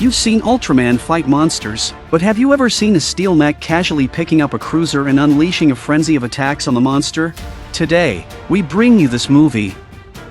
You've seen Ultraman fight monsters, but have you ever seen a steel mech casually picking up a cruiser and unleashing a frenzy of attacks on the monster? Today, we bring you this movie.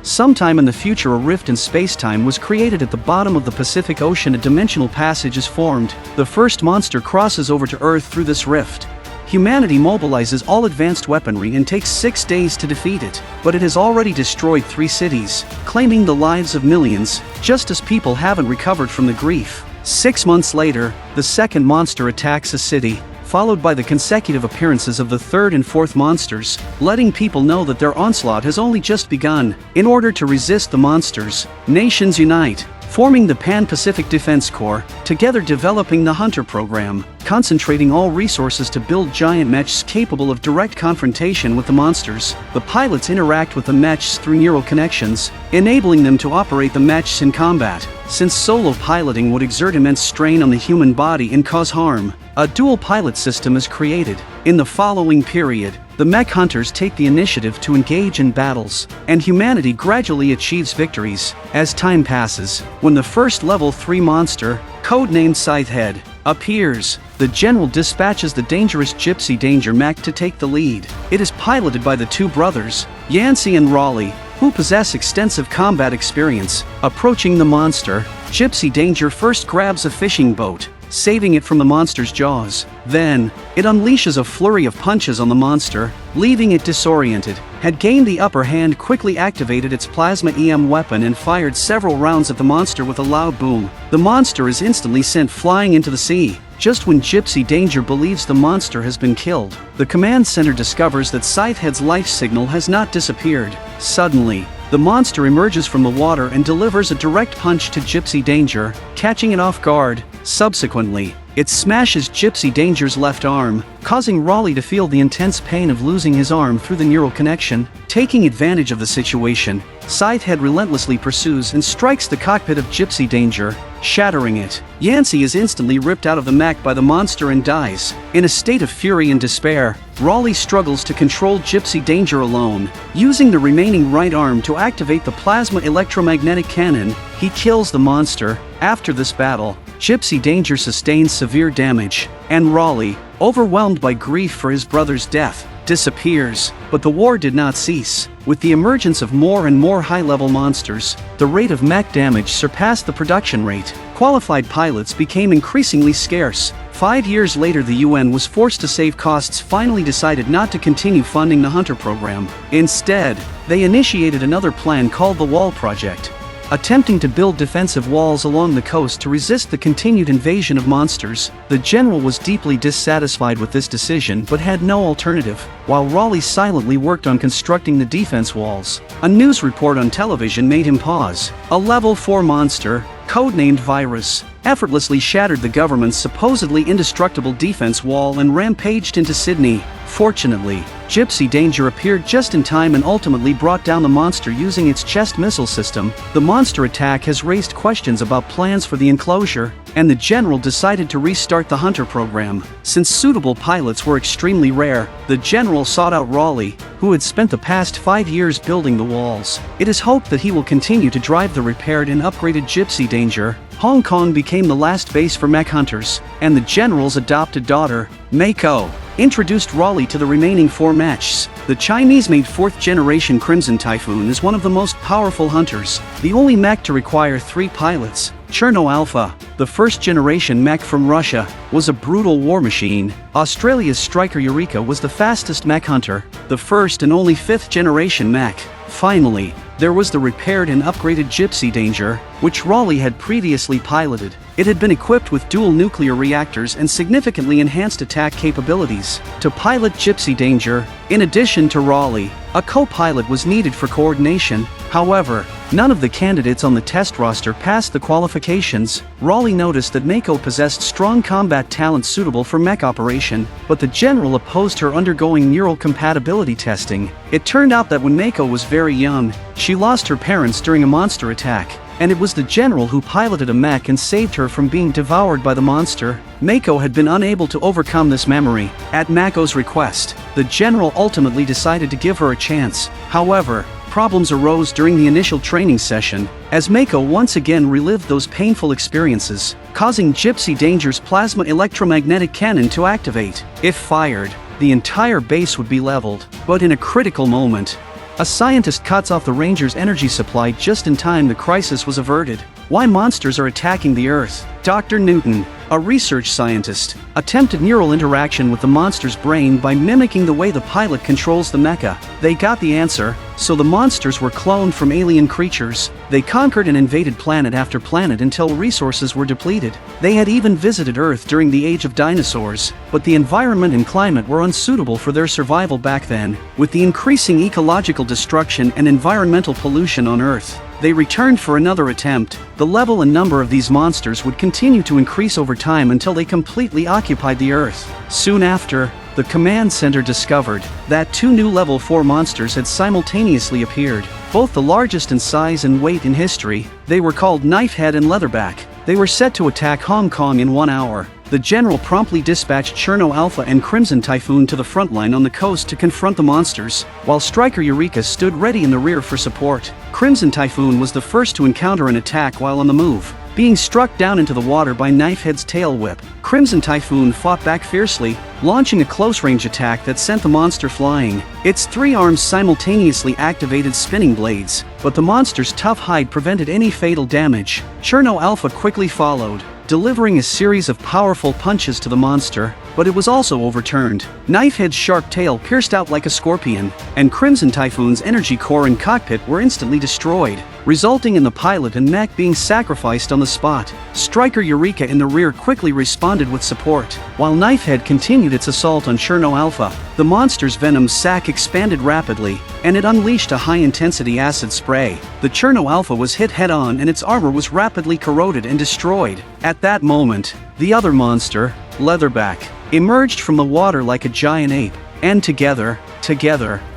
Sometime in the future, a rift in space-time was created at the bottom of the Pacific Ocean. A dimensional passage is formed. The first monster crosses over to Earth through this rift. Humanity mobilizes all advanced weaponry and takes 6 days to defeat it, but it has already destroyed 3 cities, claiming the lives of millions, just as people haven't recovered from the grief. 6 months later, the second monster attacks a city, followed by the consecutive appearances of the third and fourth monsters, letting people know that their onslaught has only just begun. In order to resist the monsters, nations unite, forming the Pan-Pacific Defense Corps, together developing the Hunter program, concentrating all resources to build giant mechs capable of direct confrontation with the monsters. The pilots interact with the mechs through neural connections, enabling them to operate the mechs in combat. Since solo piloting would exert immense strain on the human body and cause harm, a dual pilot system is created. In the following period, the mech hunters take the initiative to engage in battles, and humanity gradually achieves victories. As time passes, when the first level 3 monster, codenamed Scythehead, appears, the general dispatches the dangerous Gypsy Danger mech to take the lead. It is piloted by the 2 brothers, Yancey and Raleigh, who possess extensive combat experience. Approaching the monster, Gypsy Danger first grabs a fishing boat, saving it from the monster's jaws. Then, it unleashes a flurry of punches on the monster, leaving it disoriented. Had gained the upper hand, quickly activated its plasma EM weapon and fired several rounds at the monster with a loud boom. The monster is instantly sent flying into the sea. Just when Gypsy Danger believes the monster has been killed, the command center discovers that Scythehead's life signal has not disappeared. Suddenly, the monster emerges from the water and delivers a direct punch to Gypsy Danger, catching it off guard. Subsequently, it smashes Gypsy Danger's left arm, causing Raleigh to feel the intense pain of losing his arm through the neural connection. Taking advantage of the situation, Scythehead relentlessly pursues and strikes the cockpit of Gypsy Danger, shattering it. Yancey is instantly ripped out of the mech by the monster and dies. In a state of fury and despair, Raleigh struggles to control Gypsy Danger alone. Using the remaining right arm to activate the plasma electromagnetic cannon, he kills the monster. After this battle, Gypsy Danger sustains severe damage, and Raleigh, overwhelmed by grief for his brother's death, disappears. But the war did not cease. With the emergence of more and more high-level monsters, the rate of mech damage surpassed the production rate. Qualified pilots became increasingly scarce. 5 years later, the UN was forced to save costs, finally decided not to continue funding the Hunter program. Instead, they initiated another plan called the Wall Project, attempting to build defensive walls along the coast to resist the continued invasion of monsters. The general was deeply dissatisfied with this decision but had no alternative, while Raleigh silently worked on constructing the defense walls. A news report on television made him pause. A level 4 monster, codenamed Virus, effortlessly shattered the government's supposedly indestructible defense wall and rampaged into Sydney. Fortunately, Gypsy Danger appeared just in time and ultimately brought down the monster using its chest missile system. The monster attack has raised questions about plans for the enclosure, and the general decided to restart the Hunter program. Since suitable pilots were extremely rare, the general sought out Raleigh, who had spent the past 5 years building the walls. It is hoped that he will continue to drive the repaired and upgraded Gypsy Danger. Hong Kong became the last base for mech hunters, and the general's adopted daughter, Mako, introduced Raleigh to the remaining 4 mechs. The Chinese-made 4th-generation Crimson Typhoon is one of the most powerful hunters, the only mech to require 3 pilots. Cherno Alpha, the 1st-generation mech from Russia, was a brutal war machine. Australia's Striker Eureka was the fastest mech hunter, the first and only 5th-generation mech. Finally, there was the repaired and upgraded Gypsy Danger, which Raleigh had previously piloted. It had been equipped with dual nuclear reactors and significantly enhanced attack capabilities. To pilot Gypsy Danger, in addition to Raleigh, a co-pilot was needed for coordination. However, none of the candidates on the test roster passed the qualifications. Raleigh noticed that Mako possessed strong combat talent suitable for mech operation, but the general opposed her undergoing neural compatibility testing. It turned out that when Mako was very young, she lost her parents during a monster attack, and it was the general who piloted a mech and saved her from being devoured by the monster. Mako had been unable to overcome this memory. At Mako's request, the general ultimately decided to give her a chance. However, problems arose during the initial training session, as Mako once again relived those painful experiences, causing Gypsy Danger's plasma electromagnetic cannon to activate. If fired, the entire base would be leveled. But in a critical moment, a scientist cuts off the Ranger's energy supply just in time. The crisis was averted. Why monsters are attacking the Earth? Dr. Newton, a research scientist, attempted neural interaction with the monster's brain by mimicking the way the pilot controls the mecha. They got the answer, so the monsters were cloned from alien creatures. They conquered and invaded planet after planet until resources were depleted. They had even visited Earth during the age of dinosaurs, but the environment and climate were unsuitable for their survival back then. With the increasing ecological destruction and environmental pollution on Earth, they returned for another attempt. The level and number of these monsters would continue to increase over time until they completely occupied the Earth. Soon after, the command center discovered that 2 new level 4 monsters had simultaneously appeared, both the largest in size and weight in history. They were called Knifehead and Leatherback. They were set to attack Hong Kong in 1 hour. The general promptly dispatched Cherno Alpha and Crimson Typhoon to the front line on the coast to confront the monsters, while Striker Eureka stood ready in the rear for support. Crimson Typhoon was the first to encounter an attack while on the move, being struck down into the water by Knifehead's tail whip. Crimson Typhoon fought back fiercely, launching a close-range attack that sent the monster flying. Its 3 arms simultaneously activated spinning blades, but the monster's tough hide prevented any fatal damage. Cherno Alpha quickly followed, delivering a series of powerful punches to the monster, but it was also overturned. Knifehead's sharp tail pierced out like a scorpion, and Crimson Typhoon's energy core and cockpit were instantly destroyed, resulting in the pilot and mech being sacrificed on the spot. Striker Eureka in the rear quickly responded with support, while Knifehead continued its assault on Cherno Alpha. The monster's venom sac expanded rapidly, and it unleashed a high-intensity acid spray. The Cherno Alpha was hit head-on and its armor was rapidly corroded and destroyed. At that moment, the other monster, Leatherback, emerged from the water like a giant ape, and together,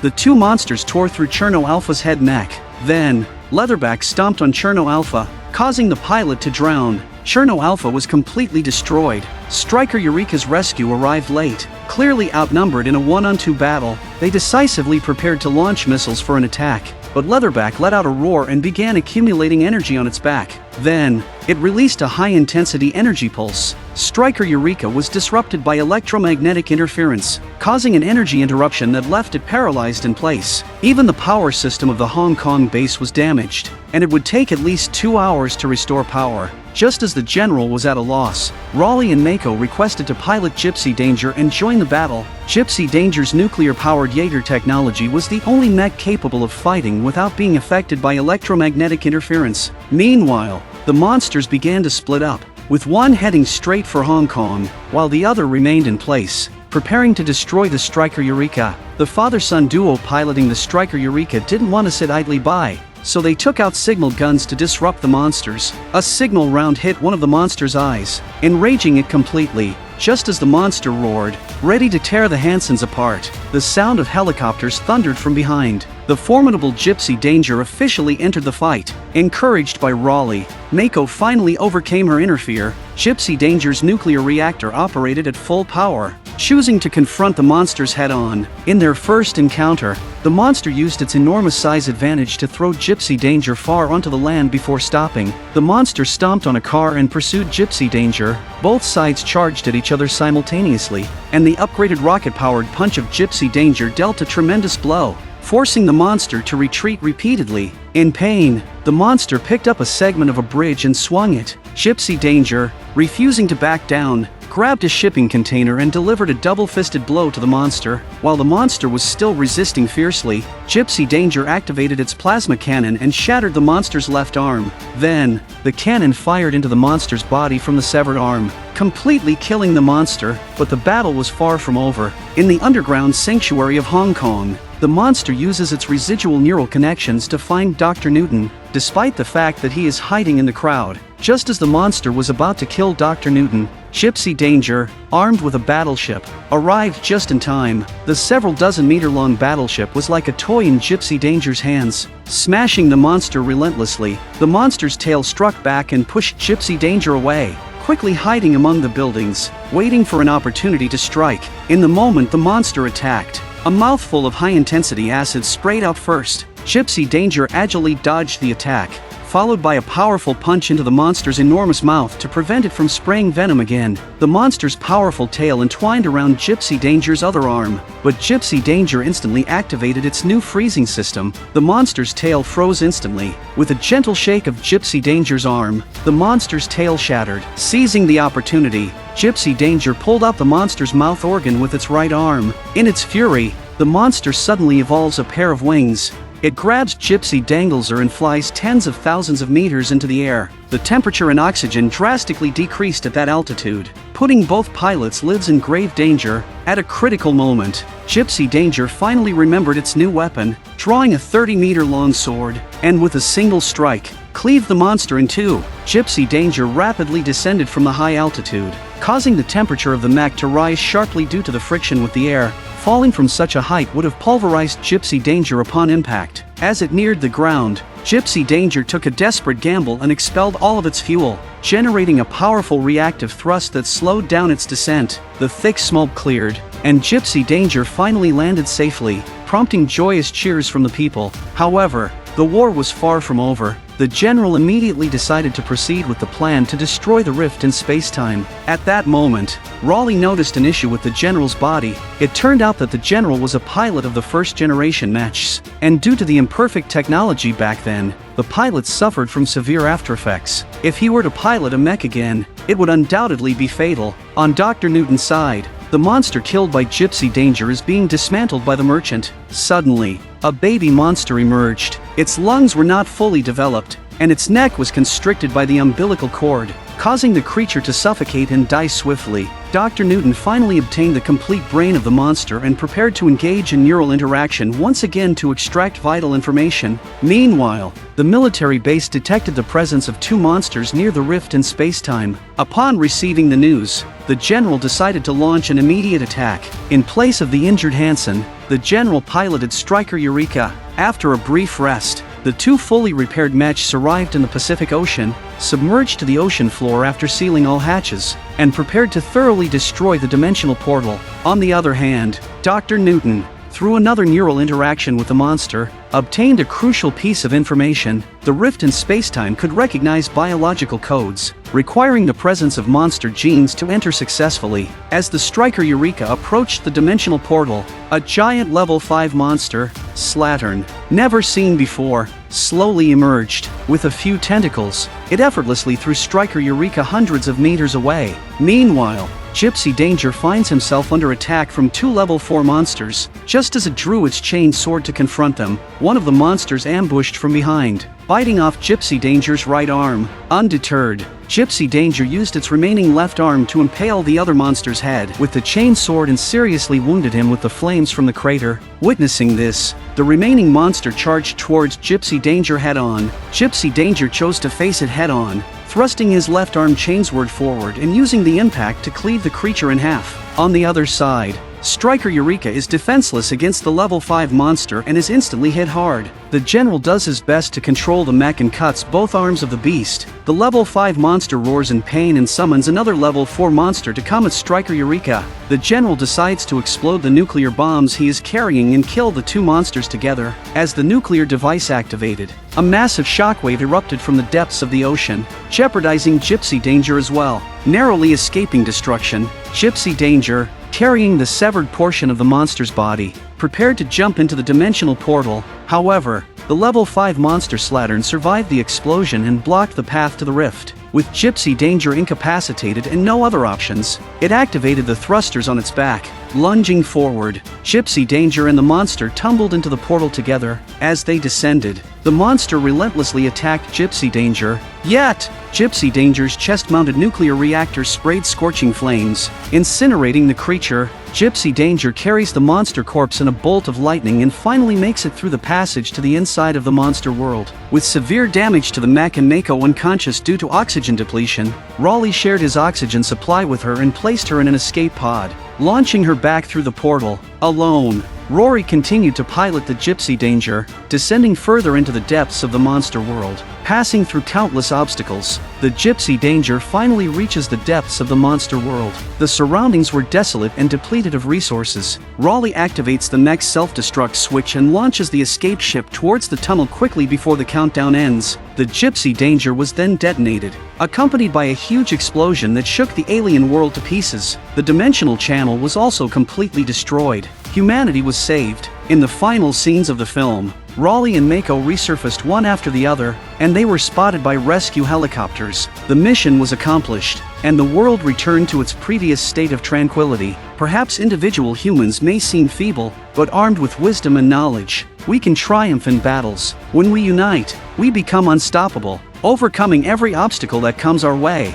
the 2 monsters tore through Cherno Alpha's head neck. Then, Leatherback stomped on Cherno Alpha, causing the pilot to drown. Cherno Alpha was completely destroyed. Striker Eureka's rescue arrived late. Clearly outnumbered in a 1-on-2 battle, they decisively prepared to launch missiles for an attack, but Leatherback let out a roar and began accumulating energy on its back. Then, it released a high-intensity energy pulse. Striker Eureka was disrupted by electromagnetic interference, causing an energy interruption that left it paralyzed in place. Even the power system of the Hong Kong base was damaged, and it would take at least 2 hours to restore power. Just as the general was at a loss, Raleigh and Mako requested to pilot Gypsy Danger and join the battle. Gypsy Danger's nuclear-powered Jaeger technology was the only mech capable of fighting without being affected by electromagnetic interference. Meanwhile, the monsters began to split up, with one heading straight for Hong Kong, while the other remained in place, preparing to destroy the Striker Eureka. The father-son duo piloting the Striker Eureka didn't want to sit idly by, so they took out signal guns to disrupt the monsters. A signal round hit one of the monster's eyes, enraging it completely. Just as the monster roared, ready to tear the Hansons apart, the sound of helicopters thundered from behind. The formidable Gypsy Danger officially entered the fight. Encouraged by Raleigh, Mako finally overcame her inner fear. Gypsy Danger's nuclear reactor operated at full power, choosing to confront the monsters head-on. In their first encounter, the monster used its enormous size advantage to throw Gypsy Danger far onto the land before stopping. The monster stomped on a car and pursued Gypsy Danger. Both sides charged at each other simultaneously, and the upgraded rocket-powered punch of Gypsy Danger dealt a tremendous blow, forcing the monster to retreat repeatedly. In pain, the monster picked up a segment of a bridge and swung it. Gypsy Danger, refusing to back down, grabbed a shipping container and delivered a double-fisted blow to the monster. While the monster was still resisting fiercely, Gypsy Danger activated its plasma cannon and shattered the monster's left arm. Then, the cannon fired into the monster's body from the severed arm, completely killing the monster. But the battle was far from over. In the underground sanctuary of Hong Kong, the monster uses its residual neural connections to find Dr. Newton, despite the fact that he is hiding in the crowd. Just as the monster was about to kill Dr. Newton, Gypsy Danger, armed with a battleship, arrived just in time. The several dozen-meter-long battleship was like a toy in Gypsy Danger's hands, smashing the monster relentlessly. The monster's tail struck back and pushed Gypsy Danger away, quickly hiding among the buildings, waiting for an opportunity to strike. In the moment the monster attacked, a mouthful of high-intensity acid sprayed out first, Gypsy Danger agilely dodged the attack, followed by a powerful punch into the monster's enormous mouth to prevent it from spraying venom again. The monster's powerful tail entwined around Gypsy Danger's other arm, but Gypsy Danger instantly activated its new freezing system. The monster's tail froze instantly. With a gentle shake of Gypsy Danger's arm, the monster's tail shattered. Seizing the opportunity, Gypsy Danger pulled out the monster's mouth organ with its right arm. In its fury, the monster suddenly evolves a pair of wings. It grabs Gypsy Dangleser and flies tens of thousands of meters into the air. The temperature and oxygen drastically decreased at that altitude, putting both pilots' lives in grave danger. At a critical moment, Gypsy Danger finally remembered its new weapon, drawing a 30-meter-long sword, and with a single strike, cleaved the monster in two. Gypsy Danger rapidly descended from the high altitude, causing the temperature of the mech to rise sharply due to the friction with the air. Falling from such a height would have pulverized Gypsy Danger upon impact. As it neared the ground, Gypsy Danger took a desperate gamble and expelled all of its fuel, generating a powerful reactive thrust that slowed down its descent. The thick smoke cleared, and Gypsy Danger finally landed safely, prompting joyous cheers from the people. However, the war was far from over. The general immediately decided to proceed with the plan to destroy the rift in space-time. At that moment, Raleigh noticed an issue with the general's body. It turned out that the general was a pilot of the first-generation mechs, and due to the imperfect technology back then, the pilot suffered from severe aftereffects. If he were to pilot a mech again, it would undoubtedly be fatal. On Dr. Newton's side, the monster killed by Gypsy Danger is being dismantled by the merchant. Suddenly, a baby monster emerged. Its lungs were not fully developed, and its neck was constricted by the umbilical cord, causing the creature to suffocate and die swiftly. Dr. Newton finally obtained the complete brain of the monster and prepared to engage in neural interaction once again to extract vital information. Meanwhile, the military base detected the presence of two monsters near the rift in space-time. Upon receiving the news, the general decided to launch an immediate attack. In place of the injured Hansen, the general piloted Striker Eureka. After a brief rest, the two fully repaired mechs arrived in the Pacific Ocean, submerged to the ocean floor after sealing all hatches, and prepared to thoroughly destroy the dimensional portal. On the other hand, Dr. Newton, through another neural interaction with the monster, obtained a crucial piece of information. The rift in spacetime could recognize biological codes, requiring the presence of monster genes to enter successfully. As the Striker Eureka approached the dimensional portal, a giant level 5 monster, Slattern, never seen before, slowly emerged. With a few tentacles, it effortlessly threw Striker Eureka hundreds of meters away. Meanwhile, Gypsy Danger finds himself under attack from two level 4 monsters. Just as it drew its chained sword to confront them, one of the monsters ambushed from behind, biting off Gypsy Danger's right arm. Undeterred, Gypsy Danger used its remaining left arm to impale the other monster's head with the chain sword and seriously wounded him with the flames from the crater. Witnessing this, the remaining monster charged towards Gypsy Danger head-on. Gypsy Danger chose to face it head-on, thrusting his left arm chainsword forward and using the impact to cleave the creature in half. On the other side, Striker Eureka is defenseless against the level 5 monster and is instantly hit hard. The general does his best to control the mech and cuts both arms of the beast. The level 5 monster roars in pain and summons another level 4 monster to come at Striker Eureka. The general decides to explode the nuclear bombs he is carrying and kill the two monsters together. As the nuclear device activated, a massive shockwave erupted from the depths of the ocean, jeopardizing Gypsy Danger as well. Narrowly escaping destruction, Gypsy Danger, carrying the severed portion of the monster's body, prepared to jump into the dimensional portal. However, the level 5 monster Slattern survived the explosion and blocked the path to the rift. With Gypsy Danger incapacitated and no other options, it activated the thrusters on its back. Lunging forward, Gypsy Danger and the monster tumbled into the portal together. As they descended, the monster relentlessly attacked Gypsy Danger. Yet, Gypsy Danger's chest-mounted nuclear reactor sprayed scorching flames, incinerating the creature. Gypsy Danger carries the monster corpse in a bolt of lightning and finally makes it through the passage to the inside of the monster world. With severe damage to the mech and Mako unconscious due to oxygen depletion, Raleigh shared his oxygen supply with her and placed her in an escape pod, launching her back through the portal. Alone, Rory continued to pilot the Gypsy Danger, descending further into the depths of the monster world. Passing through countless obstacles, the Gypsy Danger finally reaches the depths of the monster world. The surroundings were desolate and depleted of resources. Rory activates the mech's self-destruct switch and launches the escape ship towards the tunnel quickly before the countdown ends. The Gypsy Danger was then detonated, accompanied by a huge explosion that shook the alien world to pieces. The dimensional channel was also completely destroyed. Humanity was saved. In the final scenes of the film, Raleigh and Mako resurfaced one after the other, and they were spotted by rescue helicopters. The mission was accomplished, and the world returned to its previous state of tranquility. Perhaps individual humans may seem feeble, but armed with wisdom and knowledge, we can triumph in battles. When we unite, we become unstoppable, overcoming every obstacle that comes our way.